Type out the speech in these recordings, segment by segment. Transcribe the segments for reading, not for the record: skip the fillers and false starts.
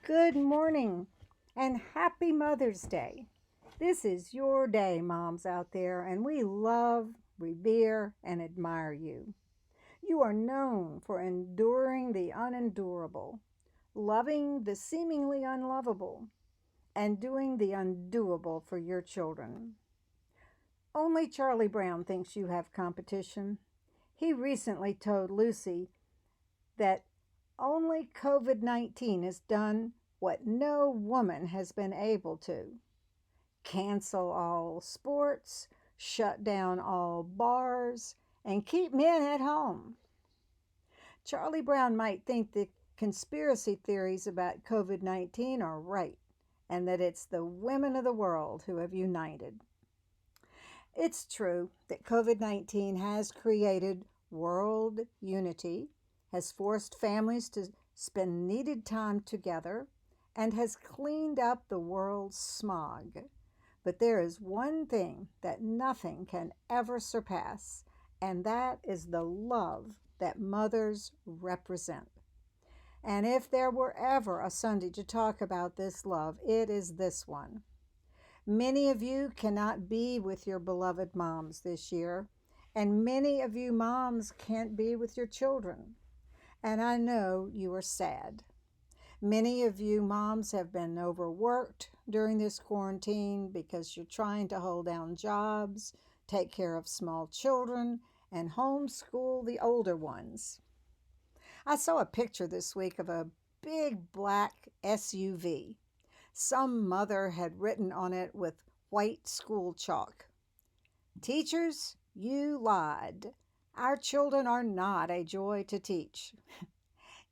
Good morning and happy Mother's Day. This is your day, moms out there, and we love, revere, and admire you. You are known for enduring the unendurable, loving the seemingly unlovable, and doing the undoable for your children. Only Charlie Brown thinks you have competition. He recently told Lucy that only COVID 19 has done what no woman has been able to cancel all sports, shut down all bars, and keep men at home. Charlie Brown might think the conspiracy theories about COVID 19 are right and that it's the women of the world who have united. It's true that COVID 19 has created world unity, has forced families to spend needed time together, and has cleaned up the world's smog. But there is one thing that nothing can ever surpass, and that is the love that mothers represent. And if there were ever a Sunday to talk about this love, it is this one. Many of you cannot be with your beloved moms this year, and many of you moms can't be with your children. And I know you are sad. Many of you moms have been overworked during this quarantine because you're trying to hold down jobs, take care of small children, and homeschool the older ones. I saw a picture this week of a big black SUV. Some mother had written on it with white school chalk, "Teachers, you lied. Our children are not a joy to teach."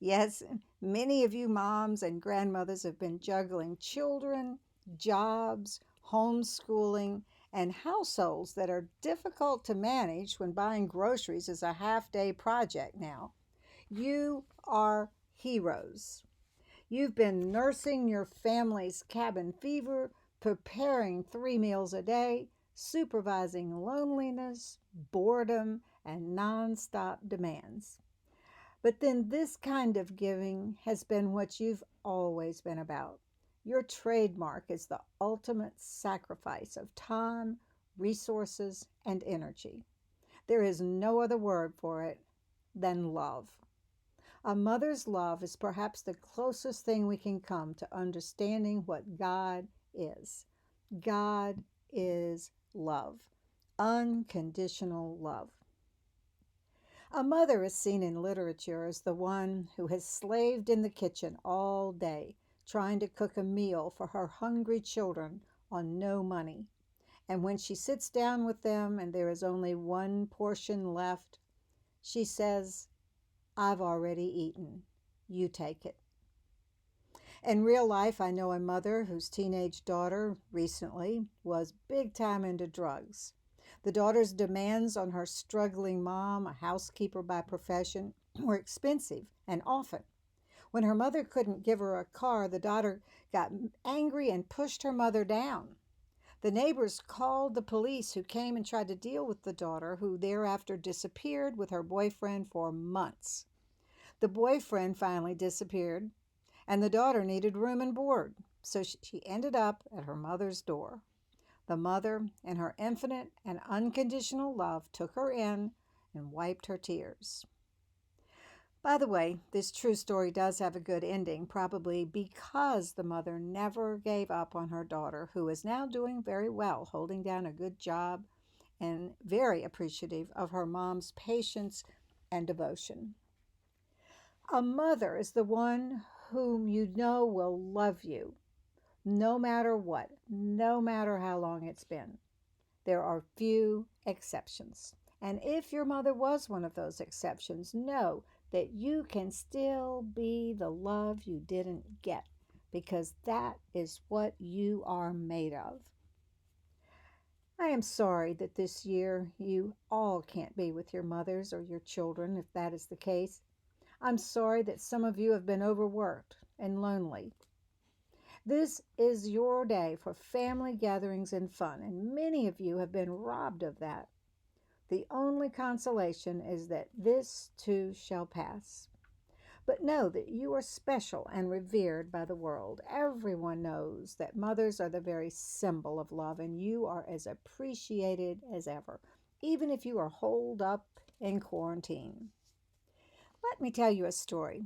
Yes, many of you moms and grandmothers have been juggling children, jobs, homeschooling, and households that are difficult to manage when buying groceries is a half day project now. You are heroes. You've been nursing your family's cabin fever, preparing 3 meals a day, supervising loneliness, boredom, and nonstop demands. But then this kind of giving has been what you've always been about. Your trademark is the ultimate sacrifice of time, resources, and energy. There is no other word for it than love. A mother's love is perhaps the closest thing we can come to understanding what God is. God is love, unconditional love. A mother is seen in literature as the one who has slaved in the kitchen all day, trying to cook a meal for her hungry children on no money. And when she sits down with them and there is only one portion left, she says, "I've already eaten. You take it." In real life, I know a mother whose teenage daughter recently was big time into drugs. The daughter's demands on her struggling mom, a housekeeper by profession, were expensive and often. When her mother couldn't give her a car, the daughter got angry and pushed her mother down. The neighbors called the police, who came and tried to deal with the daughter, who thereafter disappeared with her boyfriend for months. The boyfriend finally disappeared, and the daughter needed room and board, so she ended up at her mother's door. The mother, in her infinite and unconditional love, took her in and wiped her tears. By the way, this true story does have a good ending, probably because the mother never gave up on her daughter, who is now doing very well, holding down a good job, and very appreciative of her mom's patience and devotion. A mother is the one whom you know will love you no matter what, no matter how long it's been. There are few exceptions. And if your mother was one of those exceptions, know that you can still be the love you didn't get, because that is what you are made of. I am sorry that this year you all can't be with your mothers or your children, if that is the case. I'm sorry that some of you have been overworked and lonely. This is your day for family gatherings and fun, and many of you have been robbed of that. The only consolation is that this too shall pass. But know that you are special and revered by the world. Everyone knows that mothers are the very symbol of love, and you are as appreciated as ever, even if you are holed up in quarantine. Let me tell you a story.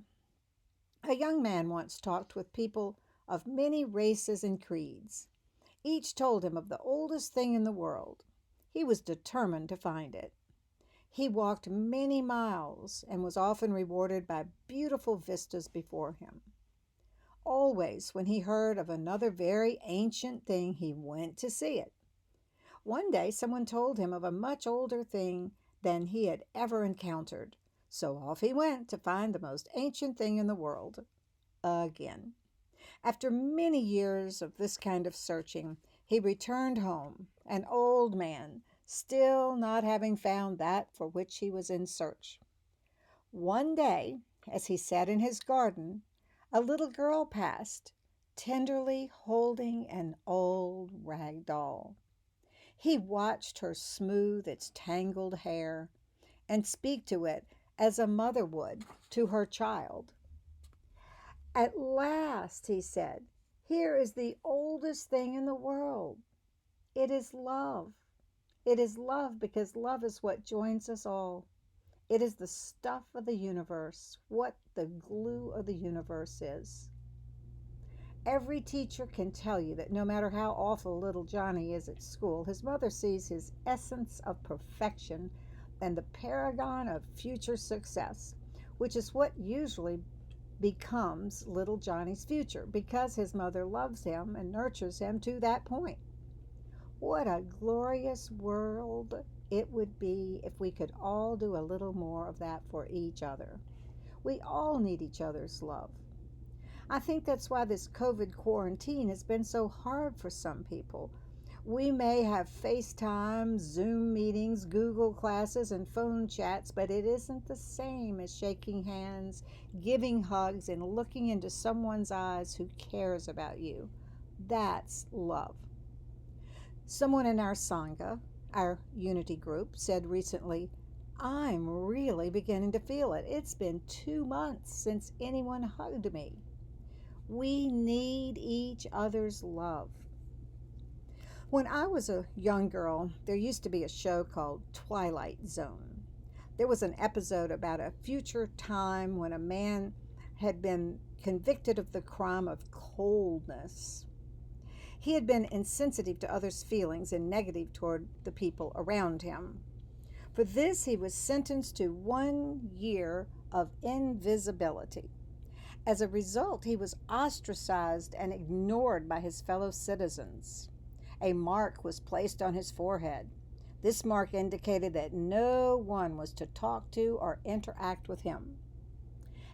A young man once talked with people of many races and creeds. Each told him of the oldest thing in the world. He was determined to find it. He walked many miles and was often rewarded by beautiful vistas before him. Always, when he heard of another very ancient thing, he went to see it. One day, someone told him of a much older thing than he had ever encountered. So off he went to find the most ancient thing in the world again. After many years of this kind of searching, he returned home, an old man, still not having found that for which he was in search. One day, as he sat in his garden, a little girl passed, tenderly holding an old rag doll. He watched her smooth its tangled hair and speak to it as a mother would to her child. At last, he said, here is the oldest thing in the world. It is love. It is love because love is what joins us all. It is the stuff of the universe, what the glue of the universe is. Every teacher can tell you that no matter how awful little Johnny is at school, his mother sees his essence of perfection and the paragon of future success, which is what usually becomes little Johnny's future because his mother loves him and nurtures him to that point. What a glorious world it would be if we could all do a little more of that for each other. We all need each other's love. I think that's why this COVID quarantine has been so hard for some people. We may have FaceTime, Zoom meetings, Google classes, and phone chats, but it isn't the same as shaking hands, giving hugs, and looking into someone's eyes who cares about you. That's love. Someone in our Sangha, our unity group, said recently, I'm really beginning to feel it. It's been 2 months since anyone hugged me. We need each other's love. When I was a young girl, there used to be a show called Twilight Zone. There was an episode about a future time when a man had been convicted of the crime of coldness. He had been insensitive to others' feelings and negative toward the people around him. For this, he was sentenced to 1 year of invisibility. As a result, he was ostracized and ignored by his fellow citizens. A mark was placed on his forehead. This mark indicated that no one was to talk to or interact with him.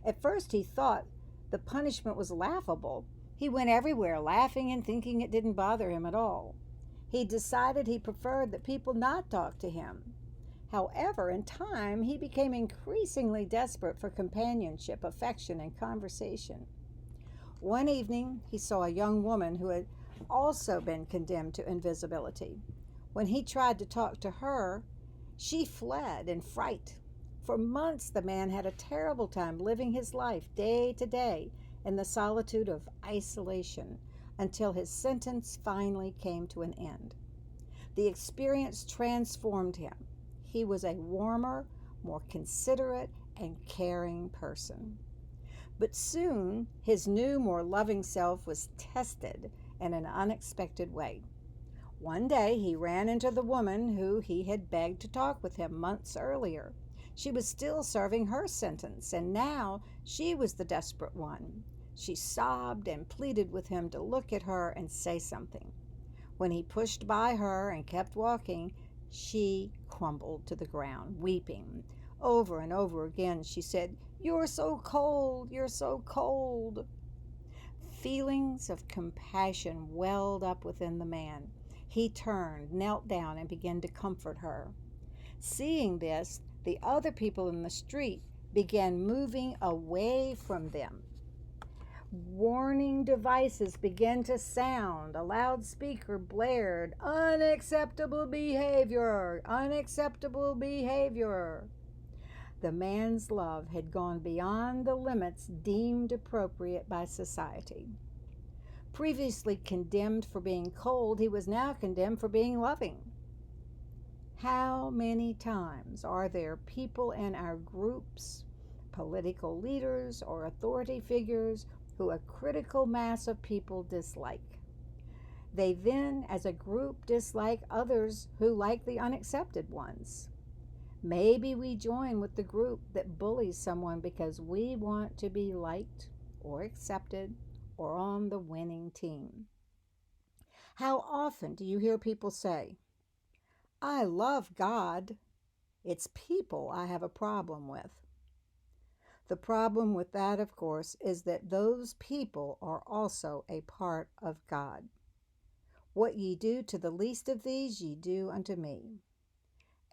At first, he thought the punishment was laughable. He went everywhere laughing and thinking it didn't bother him at all. He decided he preferred that people not talk to him. However, in time, he became increasingly desperate for companionship, affection, and conversation. One evening, he saw a young woman who had also been condemned to invisibility. When he tried to talk to her, she fled in fright. For months, the man had a terrible time living his life day to day in the solitude of isolation until his sentence finally came to an end. The experience transformed him. He was a warmer, more considerate, and caring person. But soon, his new, more loving self was tested in an unexpected way. One day, he ran into the woman who he had begged to talk with him months earlier. She was still serving her sentence, and now she was the desperate one. She sobbed and pleaded with him to look at her and say something. When he pushed by her and kept walking, she crumbled to the ground, weeping. Over and over again, she said, "You're so cold, you're so cold." Feelings of compassion welled up within the man. He turned, knelt down, and began to comfort her. Seeing this, the other people in the street began moving away from them. Warning devices began to sound. A loudspeaker blared, "Unacceptable behavior! Unacceptable behavior!" The man's love had gone beyond the limits deemed appropriate by society. Previously condemned for being cold, he was now condemned for being loving. How many times are there people in our groups, political leaders, or authority figures who a critical mass of people dislike? They then, as a group, dislike others who like the unaccepted ones. Maybe we join with the group that bullies someone because we want to be liked or accepted or on the winning team. How often do you hear people say, "I love God. It's people I have a problem with"? The problem with that, of course, is that those people are also a part of God. What ye do to the least of these, ye do unto me.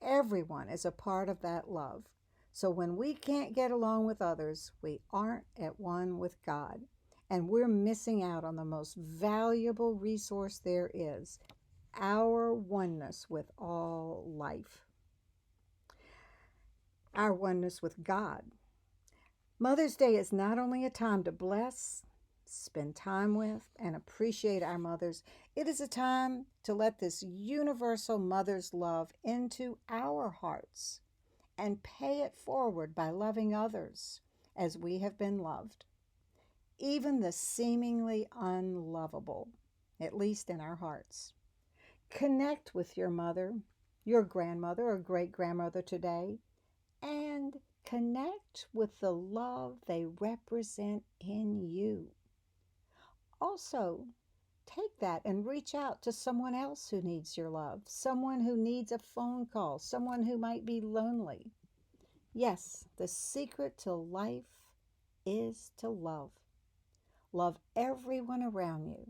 Everyone is a part of that love. So when we can't get along with others, we aren't at one with God, and we're missing out on the most valuable resource there is, our oneness with all life, our oneness with God. Mother's Day is not only a time to bless, spend time with, and appreciate our mothers, it is a time to let this universal mother's love into our hearts and pay it forward by loving others as we have been loved, even the seemingly unlovable, at least in our hearts. Connect with your mother, your grandmother or great-grandmother today, and connect with the love they represent in you. Also, take that and reach out to someone else who needs your love, someone who needs a phone call, someone who might be lonely. Yes, the secret to life is to love. Love everyone around you.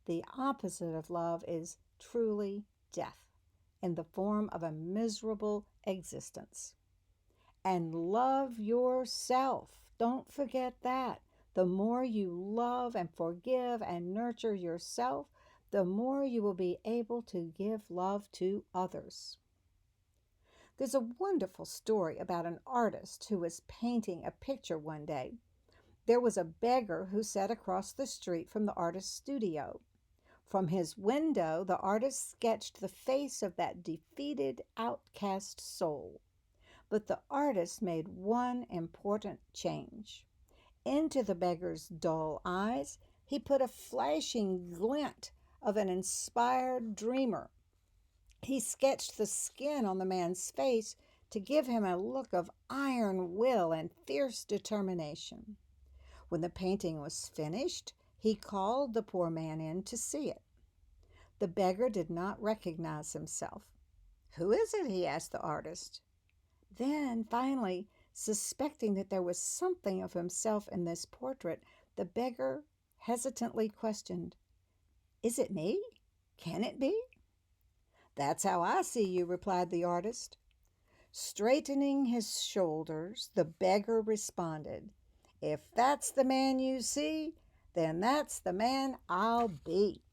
The opposite of love is truly death in the form of a miserable existence. And love yourself. Don't forget that. The more you love and forgive and nurture yourself, the more you will be able to give love to others. There's a wonderful story about an artist who was painting a picture one day. There was a beggar who sat across the street from the artist's studio. From his window, the artist sketched the face of that defeated, outcast soul. But the artist made one important change. Into the beggar's dull eyes, he put a flashing glint of an inspired dreamer. He sketched the skin on the man's face to give him a look of iron will and fierce determination. When the painting was finished, he called the poor man in to see it. The beggar did not recognize himself. "Who is it?" he asked the artist. Then, finally, suspecting that there was something of himself in this portrait, the beggar hesitantly questioned, "Is it me? Can it be?" "That's how I see you," replied the artist. Straightening his shoulders, the beggar responded, "If that's the man you see, then that's the man I'll be."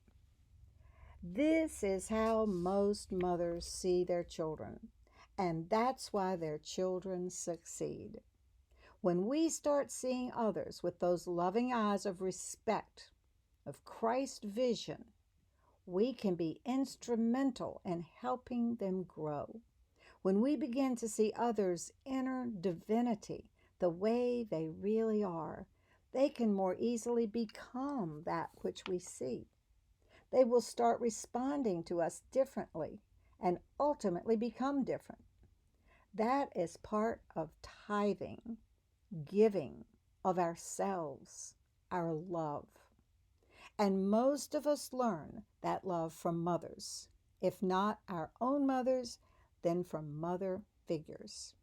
This is how most mothers see their children, and that's why their children succeed. When we start seeing others with those loving eyes of respect, of Christ's vision, we can be instrumental in helping them grow. When we begin to see others' inner divinity the way they really are, they can more easily become that which we see. They will start responding to us differently and ultimately become different. That is part of tithing, giving of ourselves, our love. And most of us learn that love from mothers, if not our own mothers, then from mother figures.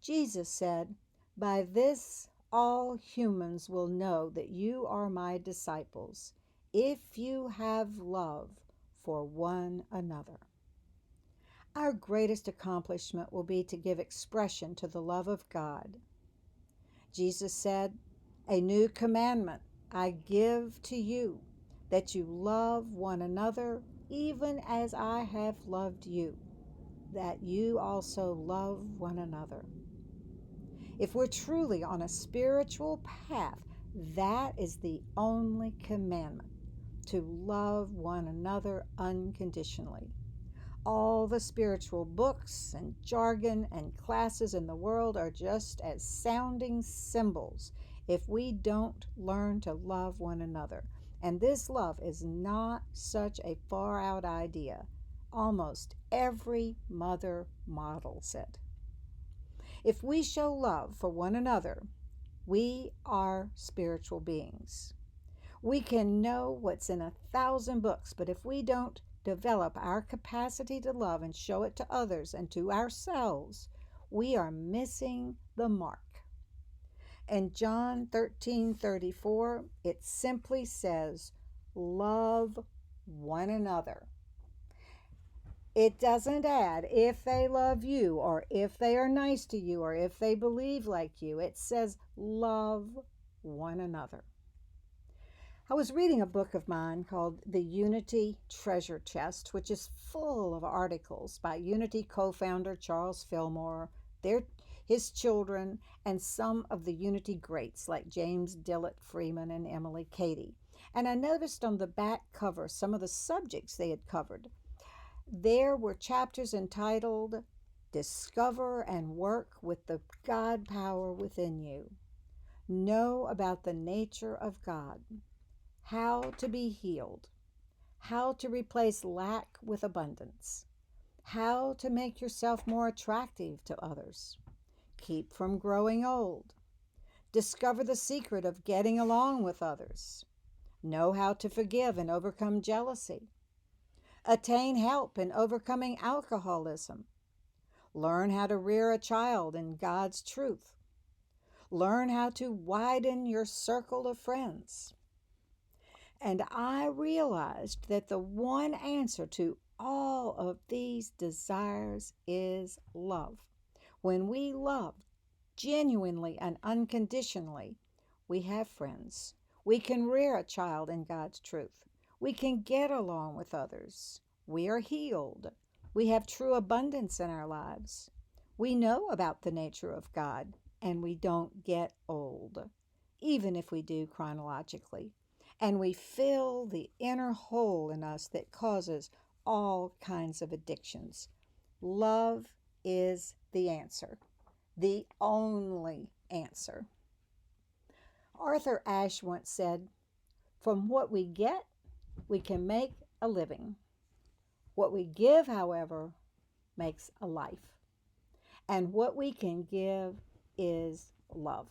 Jesus said, "By this all humans will know that you are my disciples, if you have love for one another." Our greatest accomplishment will be to give expression to the love of God. Jesus said, "A new commandment I give to you, that you love one another even as I have loved you." that you also love one another. If we're truly on a spiritual path, that is the only commandment, to love one another unconditionally. All the spiritual books and jargon and classes in the world are just as sounding cymbals if we don't learn to love one another. And this love is not such a far out idea. Almost every mother models it. If we show love for one another, we are spiritual beings. We can know what's in 1,000 books, but if we don't develop our capacity to love and show it to others and to ourselves, we are missing the mark. In John 13:34, it simply says, love one another. It doesn't add if they love you or if they are nice to you or if they believe like you. It says love one another. I was reading a book of mine called The Unity Treasure Chest, which is full of articles by Unity co-founder Charles Fillmore, his children, and some of the Unity greats like James Dillett Freeman and Emily Cady. And I noticed on the back cover some of the subjects they had covered. There were chapters entitled Discover and Work with the God Power Within You. Know about the nature of God. How to be healed. How to replace lack with abundance. How to make yourself more attractive to others. Keep from growing old. Discover the secret of getting along with others. Know how to forgive and overcome jealousy. Attain help in overcoming alcoholism. Learn how to rear a child in God's truth. Learn how to widen your circle of friends. And I realized that the one answer to all of these desires is love. When we love genuinely and unconditionally, we have friends. We can rear a child in God's truth. We can get along with others. We are healed. We have true abundance in our lives. We know about the nature of God, and we don't get old, even if we do chronologically. And we fill the inner hole in us that causes all kinds of addictions. Love is the answer, the only answer. Arthur Ashe once said, "From what we get, we can make a living. What we give, however, makes a life. And what we can give is love.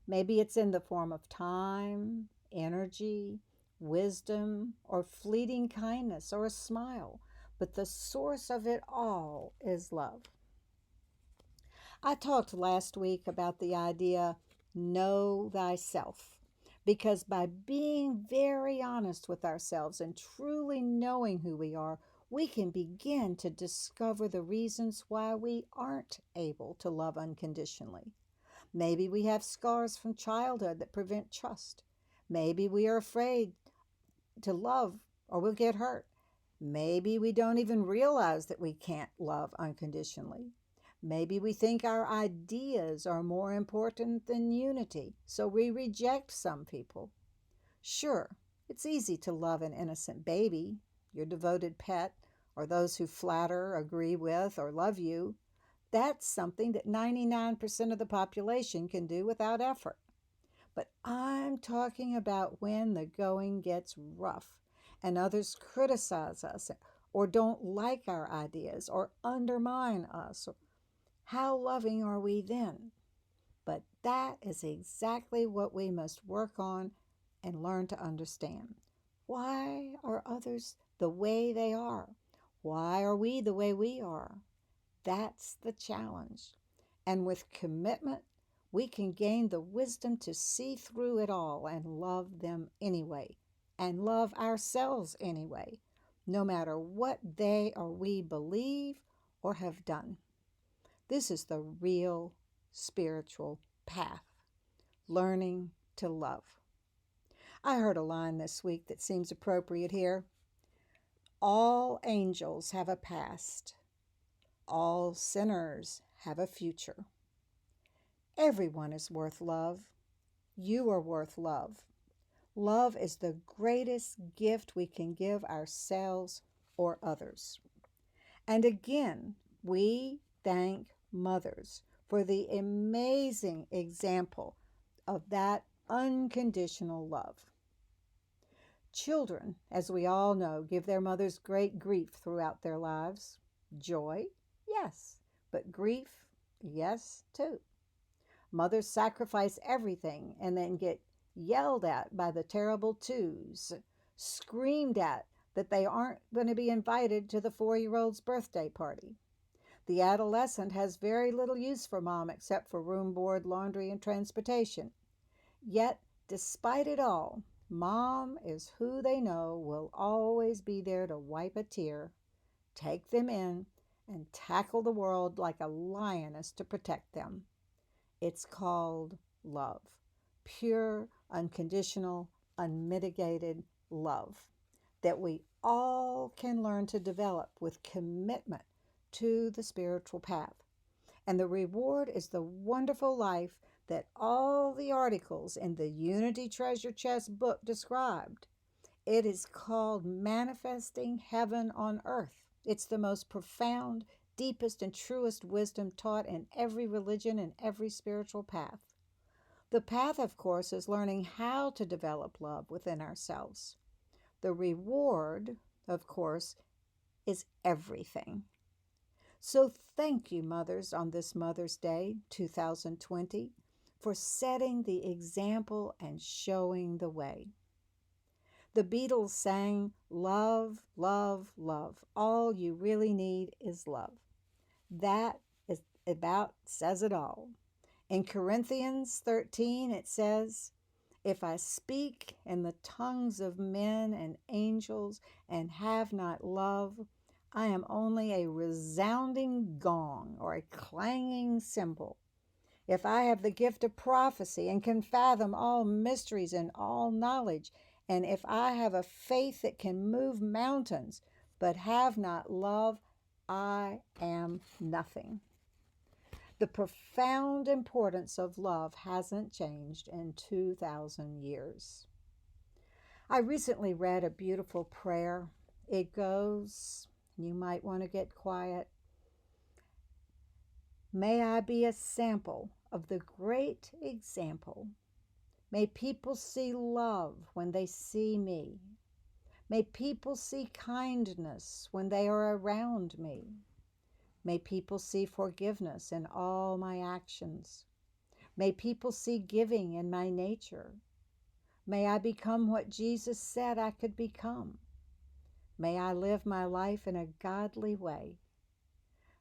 Maybe it's in the form of time, energy, wisdom, or fleeting kindness, or a smile. But the source of it all is love." I talked last week about the idea, know thyself, because by being very honest with ourselves and truly knowing who we are, we can begin to discover the reasons why we aren't able to love unconditionally. Maybe we have scars from childhood that prevent trust. Maybe we are afraid to love or we'll get hurt. Maybe we don't even realize that we can't love unconditionally. Maybe we think our ideas are more important than unity, so we reject some people. Sure, it's easy to love an innocent baby, your devoted pet, or those who flatter, agree with, or love you. That's something that 99% of the population can do without effort. But I'm talking about when the going gets rough and others criticize us or don't like our ideas or undermine us. How loving are we then? But that is exactly what we must work on and learn to understand. Why are others the way they are? Why are we the way we are? That's the challenge. And with commitment, we can gain the wisdom to see through it all and love them anyway, and love ourselves anyway, no matter what they or we believe or have done. This is the real spiritual path, learning to love. I heard a line this week that seems appropriate here. All angels have a past. All sinners have a future. Everyone is worth love. You are worth love. Love is the greatest gift we can give ourselves or others. And again, we thank mothers for the amazing example of that unconditional love. Children, as we all know, give their mothers great grief throughout their lives. Joy, yes, but grief, yes, too. Mothers sacrifice everything and then get yelled at by the terrible twos, screamed at that they aren't going to be invited to the 4-year-old's birthday party. The adolescent has very little use for mom except for room, board, laundry, and transportation. Yet, despite it all, mom is who they know will always be there to wipe a tear, take them in, and tackle the world like a lioness to protect them. It's called love. Pure, unconditional, unmitigated love that we all can learn to develop with commitment to the spiritual path. And the reward is the wonderful life that all the articles in the Unity Treasure Chest book described. It is called Manifesting Heaven on Earth. It's the most profound, deepest, and truest wisdom taught in every religion and every spiritual path. The path, of course, is learning how to develop love within ourselves. The reward, of course, is everything. So thank you, mothers, on this Mother's Day 2020 for setting the example and showing the way. The Beatles sang, "Love, love, love. All you really need is love." That is about says it all. In Corinthians 13, it says, "If I speak in the tongues of men and angels and have not love, I am only a resounding gong or a clanging cymbal. If I have the gift of prophecy and can fathom all mysteries and all knowledge, and if I have a faith that can move mountains, but have not love, I am nothing." The profound importance of love hasn't changed in 2,000 years. I recently read a beautiful prayer. It goes, you might want to get quiet. May I be a sample of the great example. May people see love when they see me. May people see kindness when they are around me. May people see forgiveness in all my actions. May people see giving in my nature. May I become what Jesus said I could become. May I live my life in a godly way,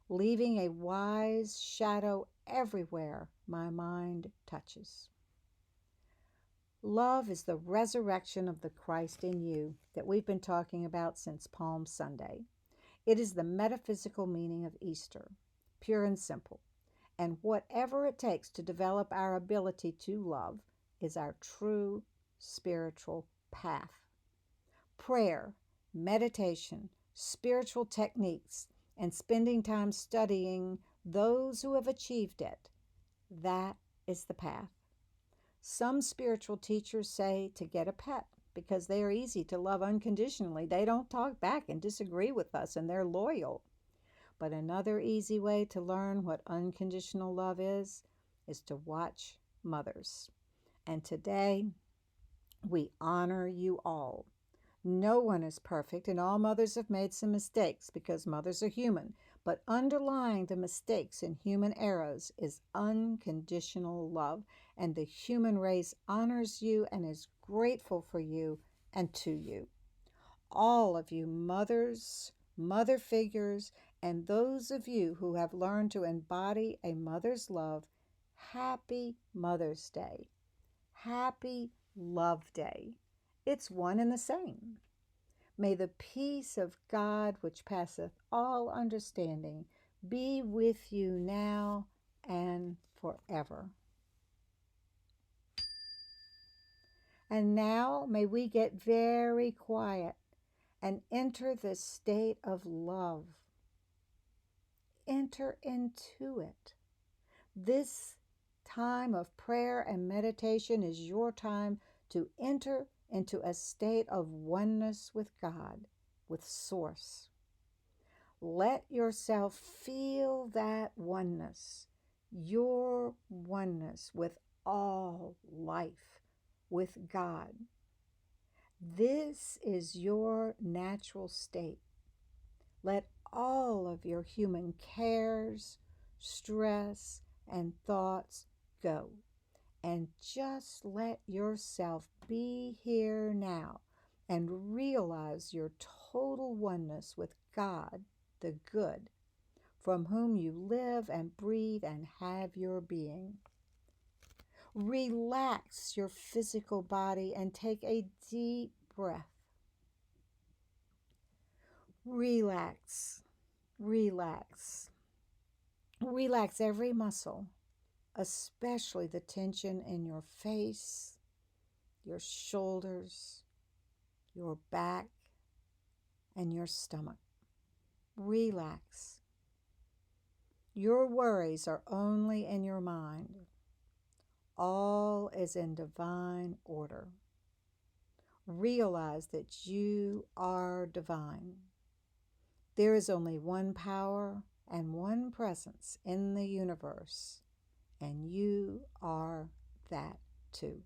leaving a wise shadow everywhere my mind touches. Love is the resurrection of the Christ in you that we've been talking about since Palm Sunday. It is the metaphysical meaning of Easter, pure and simple. And whatever it takes to develop our ability to love is our true spiritual path. Prayer, meditation, spiritual techniques, and spending time studying those who have achieved it, that is the path. Some spiritual teachers say to get a pet because they are easy to love unconditionally. They don't talk back and disagree with us, and they're loyal. But another easy way to learn what unconditional love is to watch mothers. And today, we honor you all. No one is perfect, and all mothers have made some mistakes because mothers are human. But underlying the mistakes and human errors is unconditional love, and the human race honors you and is grateful for you and to you. All of you mothers, mother figures, and those of you who have learned to embody a mother's love, happy Mother's Day. Happy Love Day. It's one and the same. May the peace of God, which passeth all understanding, be with you now and forever. And now may we get very quiet and enter the state of love. enter into it. This time of prayer and meditation is your time to enter into a state of oneness with God, with Source. Let yourself feel that oneness, your oneness with all life, with God. This is your natural state. Let all of your human cares, stress, and thoughts go. And just let yourself be here now and realize your total oneness with God, the good, from whom you live and breathe and have your being. Relax your physical body and take a deep breath. Relax, relax. Relax every muscle, especially the tension in your face, your shoulders, your back, and your stomach. Relax. Your worries are only in your mind. All is in divine order. Realize that you are divine. There is only one power and one presence in the universe, and you are that too.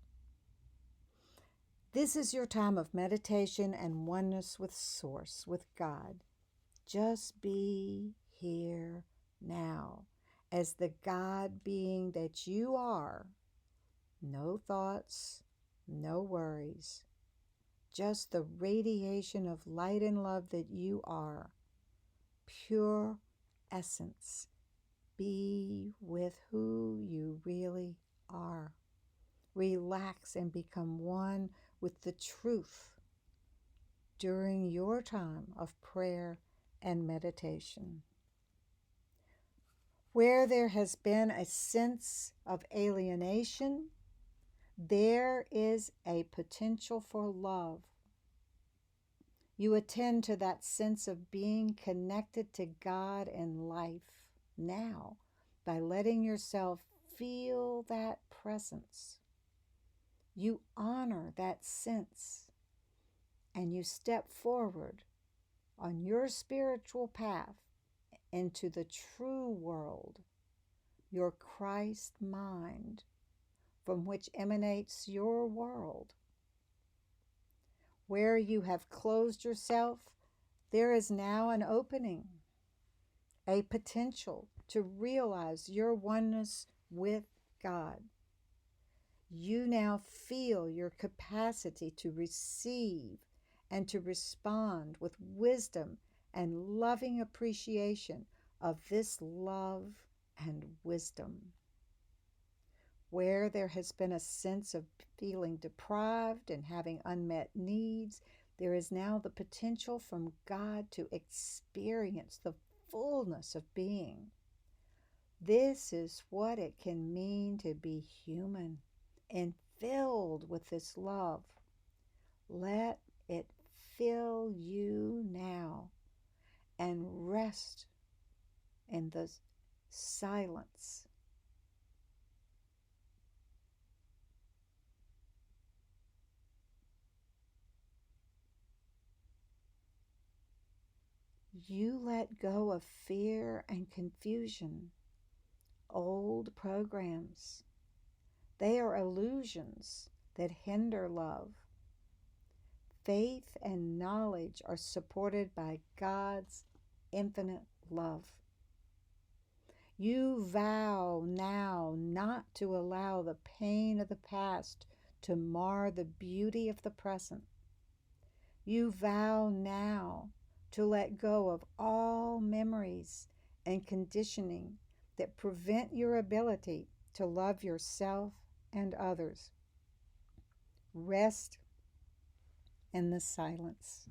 This is your time of meditation and oneness with Source, with God. Just be here now as the God being that you are. No thoughts, no worries, just the radiation of light and love that you are. Pure essence. Be with who you really are. Relax and become one with the truth during your time of prayer and meditation. Where there has been a sense of alienation, there is a potential for love. You attend to that sense of being connected to God and life now by letting yourself feel that presence. You honor that sense and you step forward on your spiritual path into the true world, your Christ mind, from which emanates your world. Where you have closed yourself, there is now an opening, a potential to realize your oneness with God. You now feel your capacity to receive and to respond with wisdom and loving appreciation of this love and wisdom. Where there has been a sense of feeling deprived and having unmet needs, there is now the potential from God to experience the fullness of being. This is what it can mean to be human and filled with this love. Let it fill you now and rest in the silence. You let go of fear and confusion, old programs. They are illusions that hinder love. Faith and knowledge are supported by God's infinite love. You vow now not to allow the pain of the past to mar the beauty of the present. You vow now to let go of all memories and conditioning that prevent your ability to love yourself and others. Rest in the silence.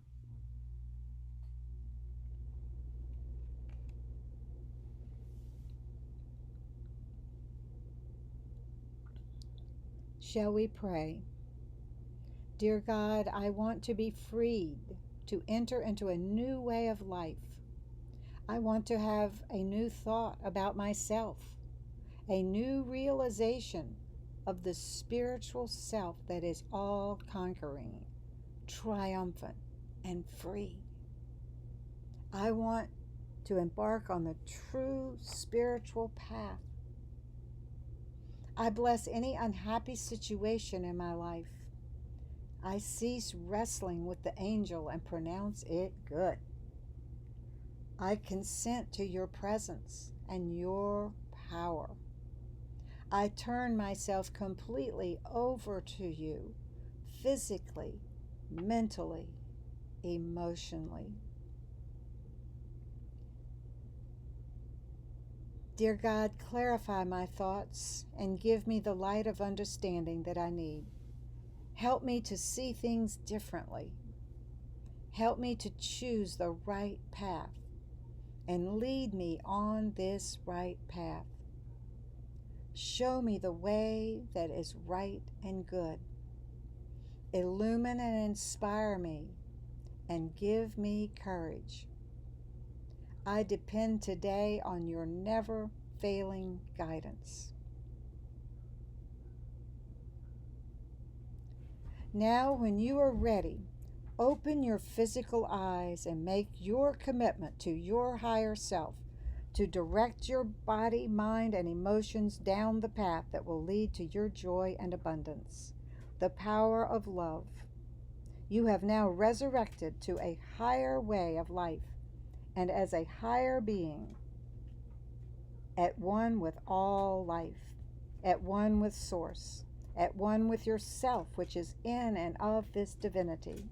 Shall we pray? Dear God, I want to be freed to enter into a new way of life. I want to have a new thought about myself, a new realization of the spiritual self that is all conquering, triumphant, and free. I want to embark on the true spiritual path. I bless any unhappy situation in my life. I cease wrestling with the angel and pronounce it good. I consent to your presence and your power. I turn myself completely over to you, physically, mentally, emotionally. Dear God, clarify my thoughts and give me the light of understanding that I need. Help me to see things differently. Help me to choose the right path and lead me on this right path. Show me the way that is right and good. Illumine and inspire me and give me courage. I depend today on your never-failing guidance. Now, when you are ready, open your physical eyes and make your commitment to your higher self to direct your body, mind, and emotions down the path that will lead to your joy and abundance, the power of love. You have now resurrected to a higher way of life, and as a higher being, at one with all life, at one with Source, at one with yourself, which is in and of this divinity.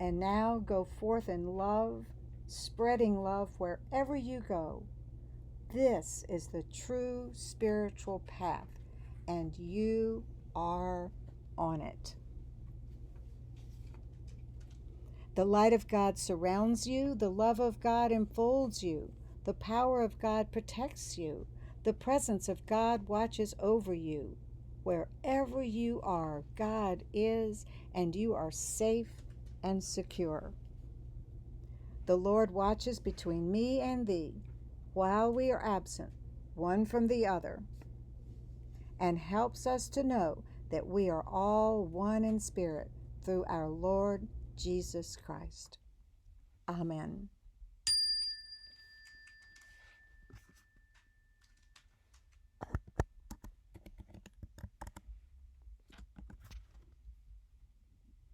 And now go forth in love, spreading love wherever you go. This is the true spiritual path, and you are on it. The light of God surrounds you, the love of God enfolds you, the power of God protects you, the presence of God watches over you. Wherever you are, God is, and you are safe and secure. The Lord watches between me and thee, while we are absent, one from the other, and helps us to know that we are all one in spirit through our Lord Jesus Christ. Amen.